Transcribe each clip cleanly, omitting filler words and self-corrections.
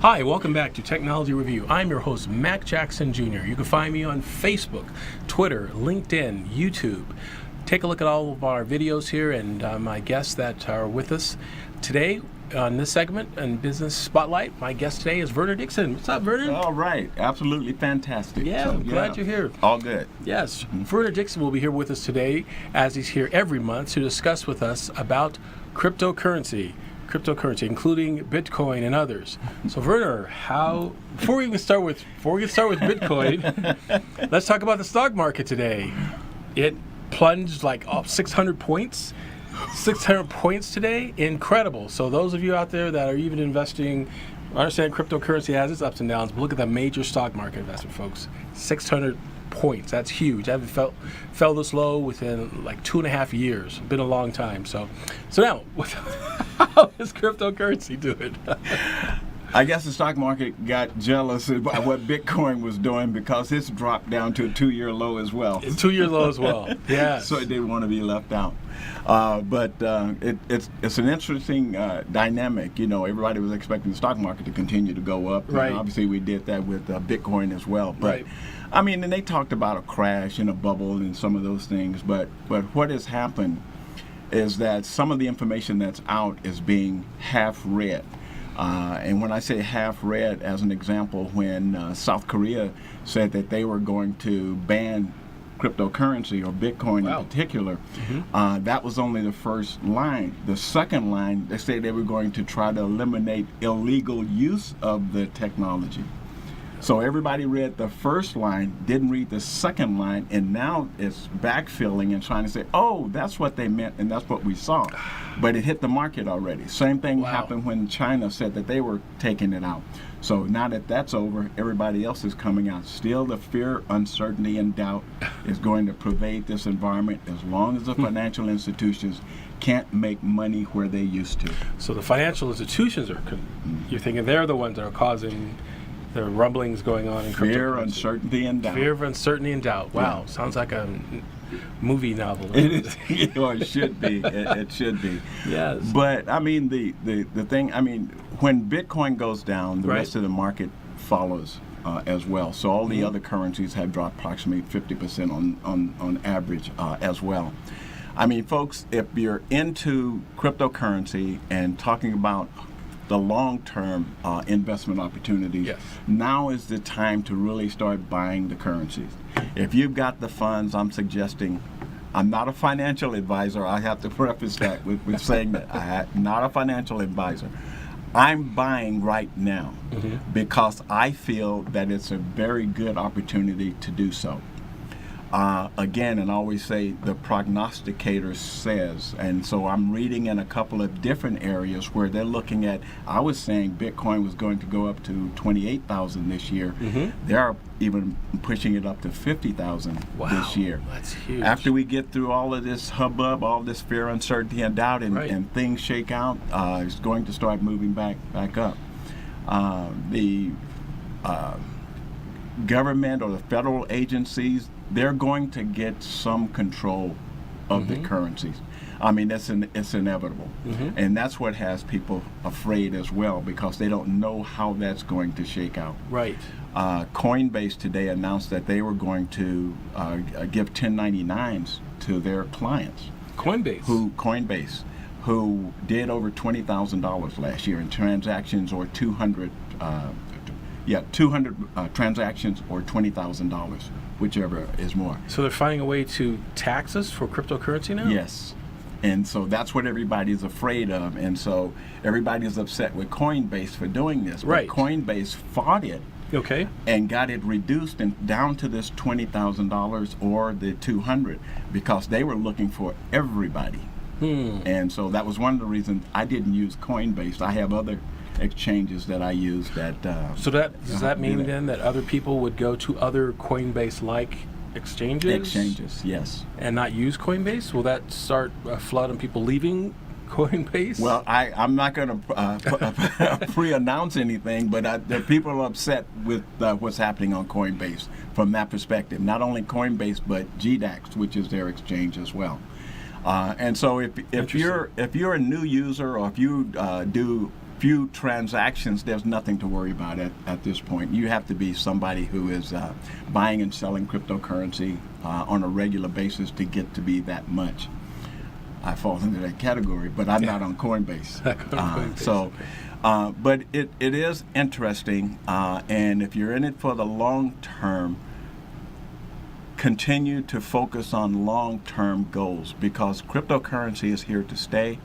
Hi, welcome back to Technology Review. I'm your host, Mac Jackson Jr. You can find me on Facebook, Twitter, LinkedIn, YouTube. Take a look at all of our videos here and my guests that are with us today on this segment in Business Spotlight. My guest today is Verner Dixon. What's up, Verner? All right. Absolutely fantastic. Yeah, I'm glad you're here. All good. Yes. Verner Dixon will be here with us today, as he's here every month, to discuss with us about cryptocurrency, including Bitcoin and others. So, Verner, before we start with Bitcoin, let's talk about the stock market today. It plunged like up 600 points. 600 points today, incredible. So those of you out there that are even investing, I understand cryptocurrency has its ups and downs, but look at the major stock market investment, folks. 600 points, that's huge. I haven't fell this low within like 2.5 years. Been a long time. So now, how is cryptocurrency doing? I guess the stock market got jealous about what Bitcoin was doing because it's dropped down to a 2-year low as well. It's 2-year low as well. Yeah. So it didn't want to be left out. But it's an interesting dynamic. You know, everybody was expecting the stock market to continue to go up. Right. And obviously, we did that with Bitcoin as well. But right. I mean, and they talked about a crash and a bubble and some of those things. But what has happened is that some of the information that's out is being half read. And when I say half read, as an example, when South Korea said that they were going to ban cryptocurrency or Bitcoin in particular, that was only the first line. The second line, they said they were going to try to eliminate illegal use of the technology. So everybody read the first line, didn't read the second line, and now it's backfilling and trying to say, oh, that's what they meant and that's what we saw. But it hit the market already. Same thing happened when China said that they were taking it out. So now that that's over, everybody else is coming out. Still, the fear, uncertainty, and doubt is going to pervade this environment as long as the financial institutions can't make money where they used to. So the financial institutions you're thinking they're the ones that are causing the rumblings going on in cryptocurrency. Fear, uncertainty, and doubt. Fear, uncertainty, and doubt. Wow, sounds like a movie novel. It is. Or it should be. It should be. Yes. But I mean, the thing. I mean, when Bitcoin goes down, the rest of the market follows as well. So all the other currencies have dropped approximately 50% on average as well. I mean, folks, if you're into cryptocurrency and talking about the long-term investment opportunities, now is the time to really start buying the currencies. If you've got the funds, I'm suggesting, I'm not a financial advisor. I have to preface that with saying that I'm not a financial advisor. I'm buying right now because I feel that it's a very good opportunity to do so. Again, and I always say the prognosticator says, and so I'm reading in a couple of different areas where they're looking at, I was saying Bitcoin was going to go up to 28,000 this year. They're even pushing it up to 50,000 this year. That's huge. After we get through all of this hubbub, all this fear, uncertainty, and doubt, and things shake out, it's going to start moving back up. The government or the federal agencies, they're going to get some control of the currencies. I mean, it's inevitable. And that's what has people afraid as well, because they don't know how that's going to shake out. Right. Coinbase today announced that they were going to give 1099s to their clients. Coinbase, who did over $20,000 last year in transactions, or 200 transactions, or $20,000, whichever is more. So they're finding a way to tax us for cryptocurrency now? Yes. And so that's what everybody's afraid of. And so everybody's upset with Coinbase for doing this. Right. But Coinbase fought it. Okay. And got it reduced and down to this $20,000 or the 200, because they were looking for everybody. And so that was one of the reasons I didn't use Coinbase. I have other exchanges that I use that. So does that mean then that other people would go to other Coinbase-like exchanges? Exchanges, yes. And not use Coinbase? Will that start a flood of people leaving Coinbase? Well, I'm not going to pre-announce anything, but the people are upset with what's happening on Coinbase from that perspective. Not only Coinbase, but GDAX, which is their exchange as well. And so if you're a new user, or if you do few transactions, there's nothing to worry about at this point. You have to be somebody who is buying and selling cryptocurrency on a regular basis to get to be that much. I fall into that category, but I'm not on Coinbase. But it is interesting, and if you're in it for the long term, continue to focus on long-term goals, because cryptocurrency is here to stay.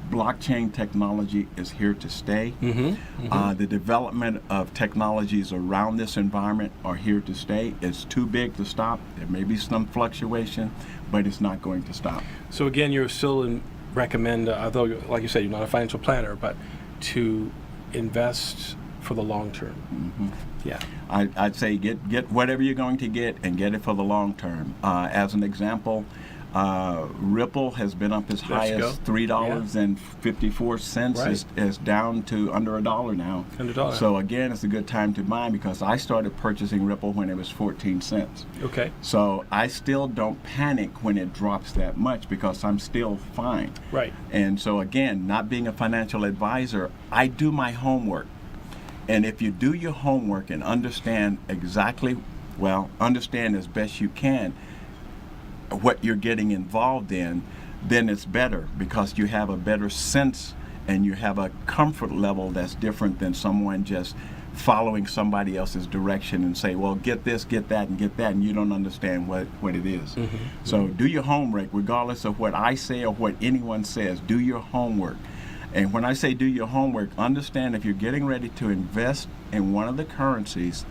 Blockchain technology is here to stay. The development of technologies around this environment are here to stay. It's too big to stop. There may be some fluctuation, but it's not going to stop. So again, you're still recommend, although like you said, you're not a financial planner, but to invest for the long term. Yeah, I'd say get whatever you're going to get and get it for the long term. As an example, Ripple has been up as high as $3.54. Right. It's down to under $1 now. Under $1. So again, it's a good time to buy, because I started purchasing Ripple when it was 14 cents. Okay. So I still don't panic when it drops that much, because I'm still fine. Right. And so again, not being a financial advisor, I do my homework. And if you do your homework and understand understand as best you can what you're getting involved in, then it's better, because you have a better sense and you have a comfort level that's different than someone just following somebody else's direction and say, well, get this, get that, and you don't understand what it is. So do your homework, regardless of what I say or what anyone says. Do your homework. And when I say do your homework, understand if you're getting ready to invest in one of the currencies,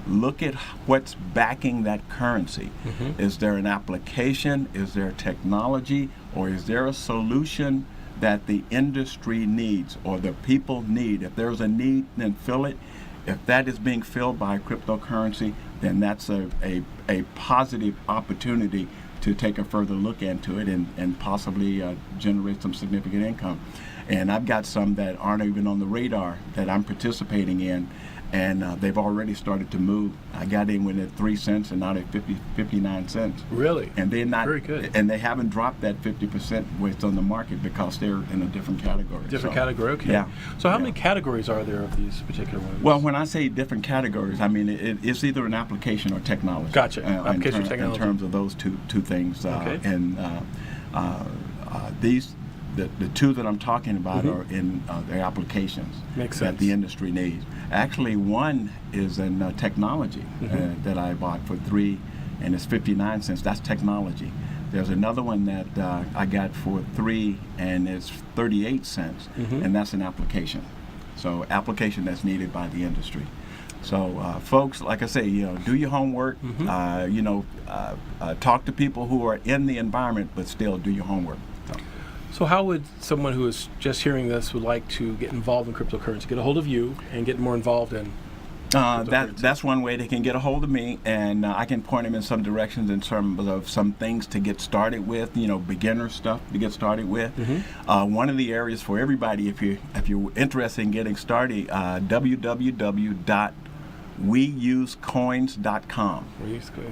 look at what's backing that currency. Is there an application? Is there technology? Or is there a solution that the industry needs or the people need? If there's a need, then fill it. If that is being filled by cryptocurrency, then that's a positive opportunity to take a further look into it and possibly generate some significant income. And I've got some that aren't even on the radar that I'm participating in, and they've already started to move. I got in when at 3 cents and now they're 59 cents. Really? And they're not very good. And they haven't dropped that 50% weight on the market, because they're in a different category. Different category, okay. Yeah. So how many categories are there of these particular ones? Well, when I say different categories, I mean it's either an application or technology. Gotcha. Application or technology. In terms of those two things. Okay. And the two that I'm talking about are in their applications. Makes that sense. the industry needs. Actually, one is in technology that I bought for $3 and it's 59 cents. That's technology. There's another one that I got for $3 and it's 38 cents, and that's an application. So application that's needed by the industry. So folks, like I say, do your homework. Talk to people who are in the environment, but still do your homework. So how would someone who is just hearing this would like to get involved in cryptocurrency get a hold of you and get more involved in that's one way they can get a hold of me, and I can point them in some directions in terms of some things to get started with, beginner stuff to get started with. One of the areas for everybody, if you're interested in getting started, www.weusecoins.com.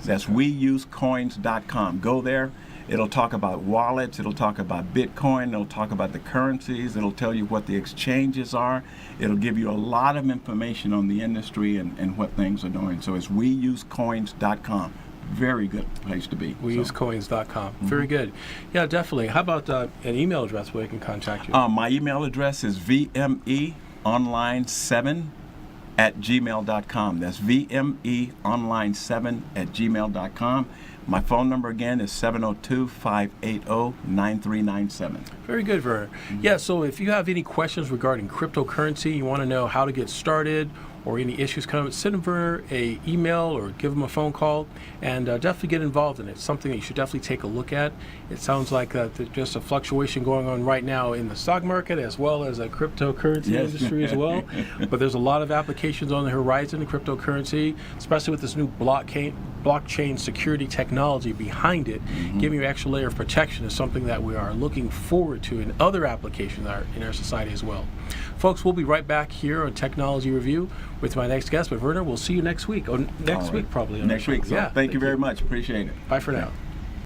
That's weusecoins.com. Go there. It'll talk about wallets, it'll talk about Bitcoin, it'll talk about the currencies, it'll tell you what the exchanges are, it'll give you a lot of information on the industry and what things are doing. So it's weusecoins.com. Very good place to be. Weusecoins.com. Very good. Yeah, definitely. How about an email address where they can contact you? My email address is vmeonline7@gmail.com. That's vmeonline7@gmail.com. My phone number again is 702-580-9397. Very good, Werner. Yeah, so if you have any questions regarding cryptocurrency, you want to know how to get started, or any issues coming, send Werner an email or give him a phone call, and definitely get involved in it. It's something that you should definitely take a look at. It sounds like there's just a fluctuation going on right now in the stock market as well as a cryptocurrency industry as well. But there's a lot of applications on the horizon in cryptocurrency, especially with this new blockchain security technology behind it. Giving you an extra layer of protection is something that we are looking forward to in other applications in our society as well. Folks, we'll be right back here on Technology Review with my next guest. But Werner, we'll see you next week. Next week, probably. Next week. So yeah. thank you very much. Appreciate it. Bye for now.